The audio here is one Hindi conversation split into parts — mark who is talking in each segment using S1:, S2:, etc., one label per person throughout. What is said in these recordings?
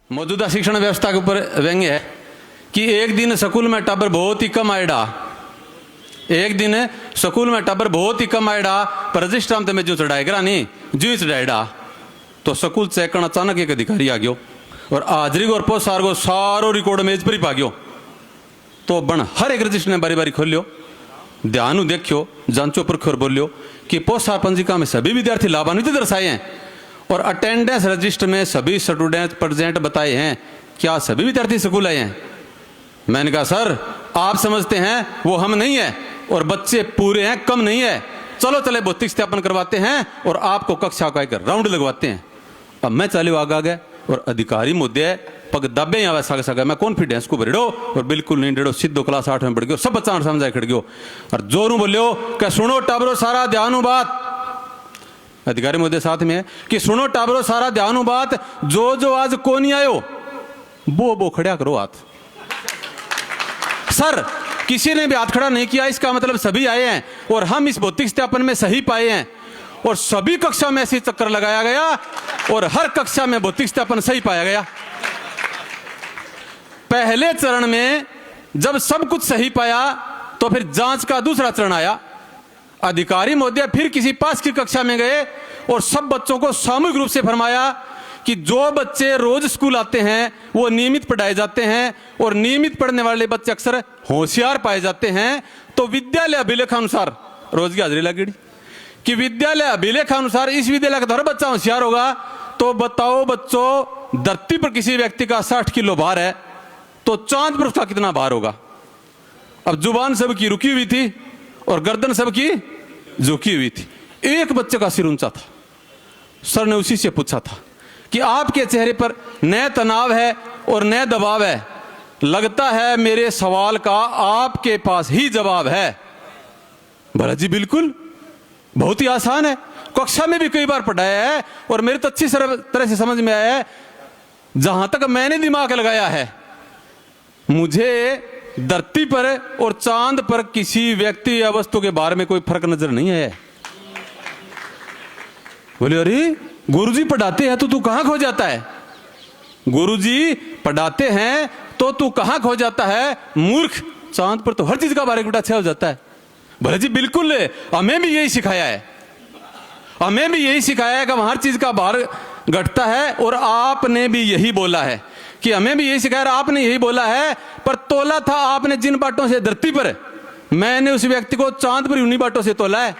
S1: मौजूदा शिक्षण व्यवस्था के ऊपर व्यंग्य है कि एक दिन स्कूल में टाबर बहुत ही कम आएडा, एक दिन स्कूल में टाबर बहुत ही कम आएडा, पर रजिस्टर में जो चढ़ाएगा नहीं जो ही चढ़ाएडा तो स्कूल चेक करना अचानक एक अधिकारी आ गयो और हाजरी और पोसार को सारो रिकॉर्ड मेज पर ही पा गयो। तो बन हर एक रजिस्टर ने बारी बारी खोलियो, ध्यान देखियो, जांचो परखो और बोलियो कि पोसार पंजिका में सभी विद्यार्थी लाभान्वित दर्शाए हैं और अटेंडेंस रजिस्टर में सभी स्टूडेंट प्रेजेंट बताए हैं, क्या सभी विद्यार्थी स्कूल आए हैं? मैंने कहा सर आप समझते हैं वो हम नहीं है और बच्चे पूरे हैं, कम नहीं है, चलो चले भौतिक सत्यापन करवाते हैं और आपको कक्षा का एक राउंड लगवाते हैं। अब मैं चले आगा गया और अधिकारी मुद्दे पग दबे यहाँ वैसा सका मैं कॉन्फिडेंस को भरड़ो और बिल्कुल नहीं डरो, सीधो क्लास 8 में बढ़ गयो, सब बच्चा समझा खड़ गयो और जोरू बोलियो क्या सुनो टाबरो सारा ध्यान बात। अधिकारी मुद्दे साथ में है कि सुनो टाबरो सारा ध्यान बात, जो आज को नहीं आयो वो खड़ा करो हाथ। सर किसी ने भी हाथ खड़ा नहीं किया, इसका मतलब सभी आए हैं और हम इस भौतिक सत्यापन में सही पाए हैं और सभी कक्षा में ऐसे चक्कर लगाया गया और हर कक्षा में भौतिक सत्यापन सही पाया गया। पहले चरण में जब सब कुछ सही पाया तो फिर जांच का दूसरा चरण आया। अधिकारी महोदय फिर किसी पास की कक्षा में गए और सब बच्चों को सामूहिक रूप से फरमाया कि जो बच्चे रोज स्कूल आते हैं वो नियमित पढ़ाए जाते हैं और नियमित पढ़ने वाले बच्चे अक्सर होशियार पाए जाते हैं। तो विद्यालय अभिलेखानुसार रोज की हाजिरी लगेगी कि विद्यालय अभिलेखानुसार इस विद्यालय का हर बच्चा होशियार होगा। तो बताओ बच्चों, धरती पर किसी व्यक्ति का 60 किलो भार है तो चांद पर उसका कितना भार होगा? अब जुबान सबकी रुकी हुई थी और गर्दन सबकी झुकी हुई थी। एक बच्चे का सिर ऊंचा था। सर ने उसी से पूछा था कि आपके चेहरे पर नया तनाव है और नया दबाव है, लगता है मेरे सवाल का आपके पास ही जवाब है। भला जी बिल्कुल, बहुत ही आसान है, कक्षा में भी कई बार पढ़ाया है और मेरे तो अच्छी तरह से समझ में आया है। जहां तक मैंने दिमाग लगाया है मुझे धरती पर और चांद पर किसी व्यक्ति या वस्तु के बारे में कोई फर्क नजर नहीं है। बोले अरे गुरुजी पढ़ाते हैं तो तू कहां खो जाता है? गुरुजी पढ़ाते हैं तो तू कहां खो जाता है मूर्ख, चांद पर तो हर चीज का बारे में अच्छा हो जाता है। भले जी बिल्कुल, हमें भी यही सिखाया है, हमें भी यही सिखाया है कि हर चीज का भार घटता है और आपने भी यही बोला है कि हमें भी यही सिखाया, आपने यही बोला है। पर तोला था आपने जिन बाटों से धरती पर, मैंने उस व्यक्ति को चांद पर उन्हीं बाटों से तोला है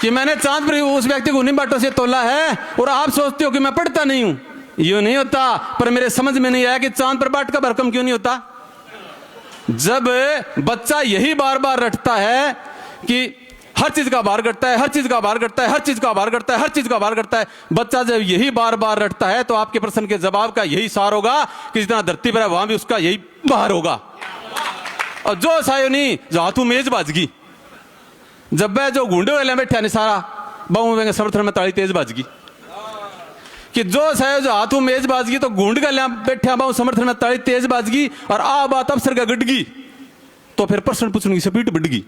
S1: कि मैंने चांद पर उस व्यक्ति को उन्हीं बाटों से तोला है और आप सोचते हो कि मैं पढ़ता नहीं हूं। ये नहीं होता, पर मेरे समझ में नहीं आया कि चांद पर बाट का भरकम क्यों नहीं होता। जब बच्चा यही बार बार रटता है कि हर चीज का भार घटता है, हर चीज का भार घटता है, हर चीज का भार घटता है, हर चीज का भार घटता है, बच्चा जब यही बार बार रटता है तो आपके प्रश्न के जवाब का यही सार होगा कि जितना धरती पर है वहां भी उसका यही भार होगा। और जो सायो नहीं जो हाथों मेज बाजगी, जब वह जो गुंडे वाले बैठे सारा बहु समर्थन में ताली तेज बाजगी कि जो सायो जो हाथों मेज बाजगी तो गुंड का बैठा बहु समर्थन में ताली तेज बाजगी और आ बात अफसर का गडगी तो फिर प्रश्न पूछने की स्पीड बढ़गी।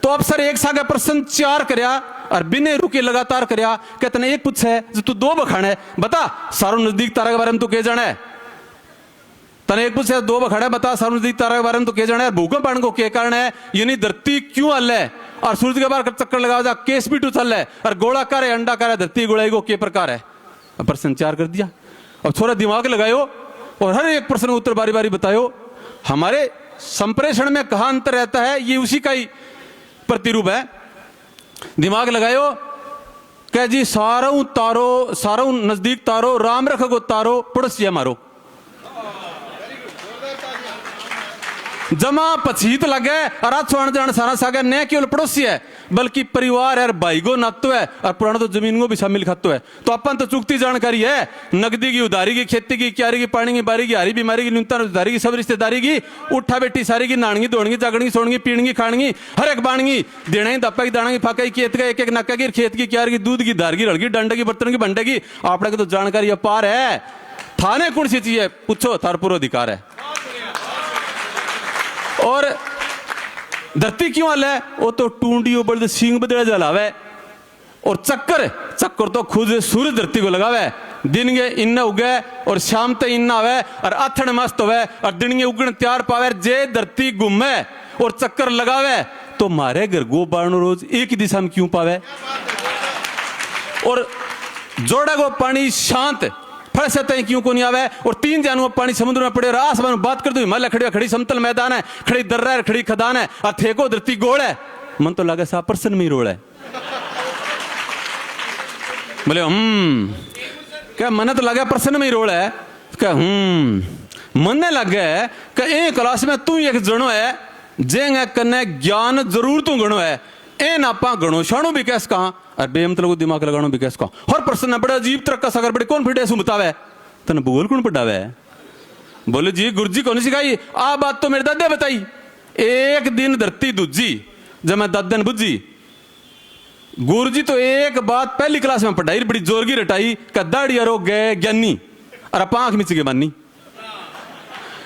S1: तो अफसर एक सागा प्रश्न 4 करया और बिने रुके लगातार करया, कहते ने एक पूछे जो तू 2 बखान है, बता सारो नजदीक तारा के बारे में तू के जाना है? तने एक पूछे 2 बखाड़ा बता सारो नजदीक तारा के बारे में तू के जाना है? भूकंप आने को क्या कारण है, यानी धरती क्यों हल है और सूरज के बाहर चक्कर लगाओ जा केस भी चल है और गोलाकार है अंडाकार है धरती गोलाई को के प्रकार है? प्रश्न 4 कर दिया। अब थोड़ा दिमाग लगायो और हर एक प्रश्न उत्तर बारी बारी बतायो। हमारे संप्रेषण में कहां अंतर रहता है ये उसी का ही प्रतिरूप है। दिमाग लगायो कह जी सारो तारो सारो नजदीक तारो राम रख गो तारो पड़ोसिया मारो। जमा पछीत लगे और आज जान सारा सागे न केवल पड़ोसी है बल्कि परिवार है, भाई गो नातो है और पुराना तो जमीन को भी शामिल खातो है। तो अपन तो चुकती जानकारी है, नकदी की उधारी की, खेती की, क्यारी की, पानी की, बारी की, हारी बीमारी की, न्यूनतम उधारी की, सब रिश्तेदारी की, उठा बेटी सारी की, नाणगी दौड़गी जागड़गी सोड़गी पीणगी खाणगी हर एक बाणगी देना दप्पा की दाना की फाका की खेत का एक एक नक्का की खेत की क्यार की दूध की धार की रड़गी डंडे की बर्तन की भंडे की। आपने की तो जानकारी अपार है, थाने कौन सी चीज है पूछो थार पूरा अधिकार है। और धरती क्यों हल है, वो तो टूंडियो बल्द सिंह बदला जलावे और चक्कर चक्कर तो खुद सूरज धरती को लगावे, दिन के इन उगे और शाम तक इन आवे और अथड़ मस्त होवे और दिन के उगण त्यार पावे। जे धरती घूमे और चक्कर लगावे तो मारे घर गो बारणो रोज एक ही दिशा में क्यों पावे। और जोड़ा को पानी शांत फल से तय क्यों को नहीं आवे। और 3 जानवर पानी समुद्र में पड़े और आसमान बात कर दो, हिमालय खड़ी खड़ी समतल मैदान है, खड़ी दर्रा है, खड़ी खदान है और थेको धरती गोल है। मन तो लगे सा पर्सन में ही रोल है। बोले क्या मन तो लगे पर्सन में ही रोल है। क्या मन लगे कि एक क्लास में तू एक जनो है जेंगे कने ज्ञान जरूर तू गणो है। ए नापा गणो शाणो भी कैस कहा और बेमतलब दिमाग लगानो भी कैस कहा। हर पर्सन बड़ा अजीब तरह का सागर बड़े कॉन्फिडेंस बतावे तने भूगोल कौन पढ़ावे। बोले जी गुरुजी कौन सिखाई आ बात तो मेरे दादे बताई। एक दिन धरती दूजी जब मैं दादे ने बुझी। गुरुजी तो एक बात पहली क्लास में पढ़ाई बड़ी जोर की रटाई का दाढ़ी यारो गए ज्ञानी और आप आंख मिच के बानी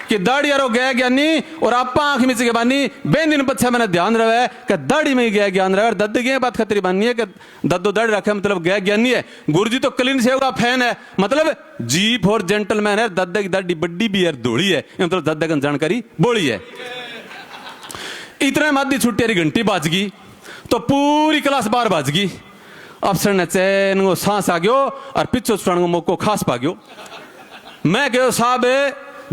S1: कि दाढ़ी यारो गया ज्ञानी और आप आंख मिच के बानी। बेन दिन पछा मैंने ध्यान रहे कि दाढ़ी में ही गया ज्ञान रहे और दद्द गए बात खतरी बानी है कि दद्दो दाढ़ी रखे मतलब गया ज्ञानी है। गुरुजी तो क्लीन सेव का फैन है, मतलब जीप और जेंटलमैन है। दद्द की दाढ़ी बड्डी भी है धोड़ी है, मतलब दद्द की जानकारी बोली है। इतने मादी छुट्टी घंटी बाज गई तो पूरी क्लास बाहर बाज गई। अफसर ने चैन को सांस आ गयो और पिछो छुड़ाने को मौको खास पा गयो। मैं कहो साहब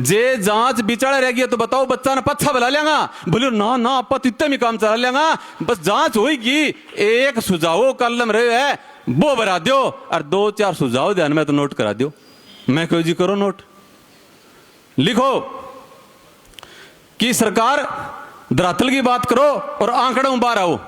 S1: जे जांच बिचाड़े रह गई तो बताओ बच्चा ने पच्छा बुला लेगा। बोलो ना ना आप इतने में काम चला लेगा, बस जांच होगी। एक सुझाव कलम रहे है वो भरा दो और 2-4 सुझाव ध्यान में तो नोट करा दो। मैं कहो जी करो नोट, लिखो कि सरकार धरातल की बात करो और आंकड़ों बाहर आओ।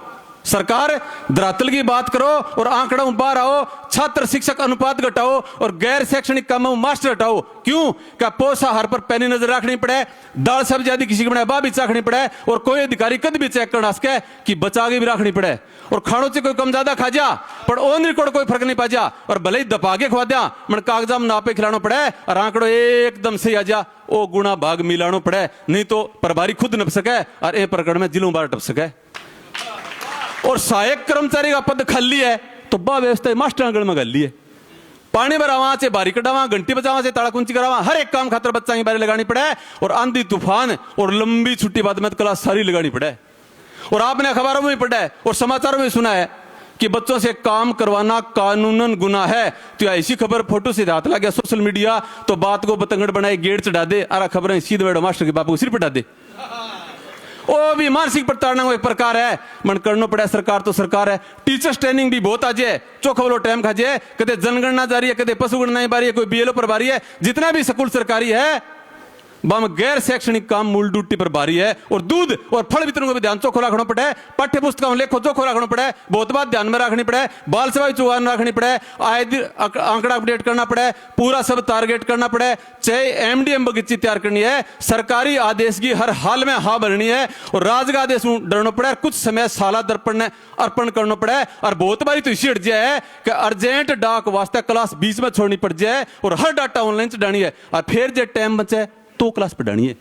S1: सरकार धरातल की बात करो और आंकड़ों बाहर आओ। छात्र शिक्षक अनुपात घटाओ और गैर शैक्षणिक कामों मास्टर हटाओ। क्यों क्या पोषाहार पर पैनी नजर रखनी पड़े, दाल सब्जी आदि किसी के बनाए बा भी चाखनी पड़े और कोई अधिकारी कद भी चेक करना सके कि बचा के भी रखनी पड़े। और खानों से कोई कम ज्यादा खा जा पर ओन रिकॉर्ड कोई फर्क नहीं पा जा और भले ही दबा के खवा दिया मन कागजात में नापे खिलाना पड़े और आंकड़ो एकदम सही आ जा। ओ गुणा भाग मिलानो पड़े, नहीं तो प्रभारी खुद नप सके और ए प्रकरण में जिलों बार टप सके। और सहायक कर्मचारी का पद खाली है तो बा व्यवस्था मास्टर गण में गली है। पानी भरावा से बारी कटावा, घंटी बचावा से ताला कुंची करावा, हर एक काम खातर बच्चा की बारी लगानी पड़े। और आंधी तूफान और लंबी छुट्टी बाद में क्लास सारी लगानी पड़े। और आपने अखबारों में भी पढ़ा है और समाचारों में सुना है कि बच्चों से काम करवाना कानूनन गुनाह है। तो ऐसी खबर फोटो से हाथ लग गया सोशल मीडिया तो बात को बतंगड़ बनाए गेट चढ़ा दे और खबरें सीधे बेड़ो मास्टर के बापू को सिर पटा दे। वो भी मानसिक प्रताड़ना एक प्रकार है। मन करना पड़ा सरकार तो सरकार है। टीचर्स ट्रेनिंग भी बहुत आज है, चौखा वालों टाइम खाजे, कदे जनगणना जारी है, कदे पशुगणना बारी है, कोई बीएलओ पर बारी है। जितना भी स्कूल सरकारी है बम गैर शैक्षणिक काम मूल ड्यूटी पर बारी है। और दूध और फल वितरण को भी ध्यान चोखो रखना पड़े। पाठ्य पुस्तकों लेखो चोखो रखना पड़े, बहुत बात ध्यान में रखनी पड़े। बाल सेवा चुहान रखनी पड़े, आए दिन आंकड़ा अपडेट करना पड़े, पूरा सब टारगेट करना पड़े। चाहे एमडीएम बगीची तैयार करनी है, सरकारी आदेश की हर हाल में हाँ भरनी है और राजगा आदेश डरना पड़े। कुछ समय साला दर्पण ने अर्पण करना पड़े। और बहुत बारी तो इसी हट जाए कि अर्जेंट डाक वास्ते क्लास बीच में छोड़नी पड़ जाए और हर डाटा ऑनलाइन चढ़ानी है और फिर जो टाइम बचे तो क्लास पढ़ानी है।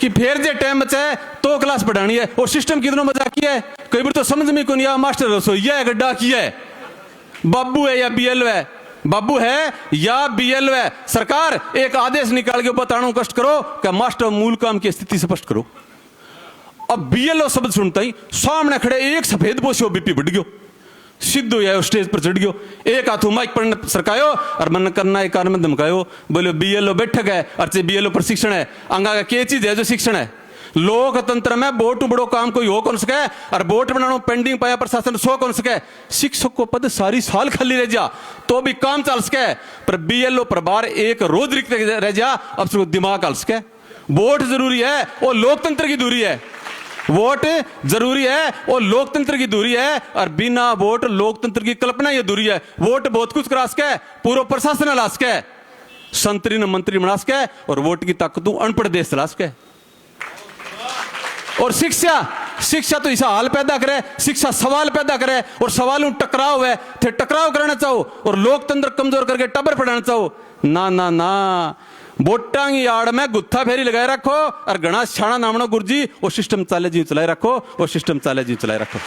S1: कि फिर जे टाइम बचा है तो क्लास पढ़ानी है। और सिस्टम कितना मजाकी है, कई बार तो समझ में को नहीं आ मास्टर रसोईया है गड्ढा किया है, बाबू है या बीएलओ है, बाबू है या बीएलओ है। सरकार एक आदेश निकाल के बताना कष्ट करो कि मास्टर मूल काम की स्थिति स्पष्ट करो। अब बीएलओ शब्द सुनता ही सामने खड़े एक सफेद पोशो बीपी बढ़ गयो, सिद्धो या स्टेज पर चढ़ गयो, एक हाथों माइक पर सरकायो और मन करना एक कार में धमकायो। बोलो बीएलओ बैठक है और बीएलओ प्रशिक्षण है। अंगा का क्या चीज है जो शिक्षण है। लोकतंत्र में वोट बड़ो काम कोई हो कौन सके और वोट बनाना पेंडिंग पाया प्रशासन सो कौन सके। शिक्षक को पद सारी साल खाली रह जा तो भी काम चल सके, पर बीएलओ प्रभार एक रोज रिक्त रह जा अब से दिमाग चल सके। वोट जरूरी है और लोकतंत्र की दूरी है। वोट जरूरी है और लोकतंत्र की दूरी है और बिना वोट लोकतंत्र की कल्पना ये दूरी है। वोट बहुत कुछ करा सके, पूरा प्रशासन ला सके, संतरी ने मंत्री बना सके और वोट की ताकत अनपढ़ देश चला सके। और शिक्षा तो ऐसा हाल पैदा करे, शिक्षा सवाल पैदा करे और सवालों टकराव है थे टकराव करना चाहो और लोकतंत्र कमजोर करके टबर पढ़ाना चाहो। ना ना ना, वोटां की आड़ में गुत्था फेरी लगाए रखो और घना छाणा नामनो गुरजी वो सिस्टम चाले जी चलाए रखो, वो सिस्टम चाले जी चलाए रखो।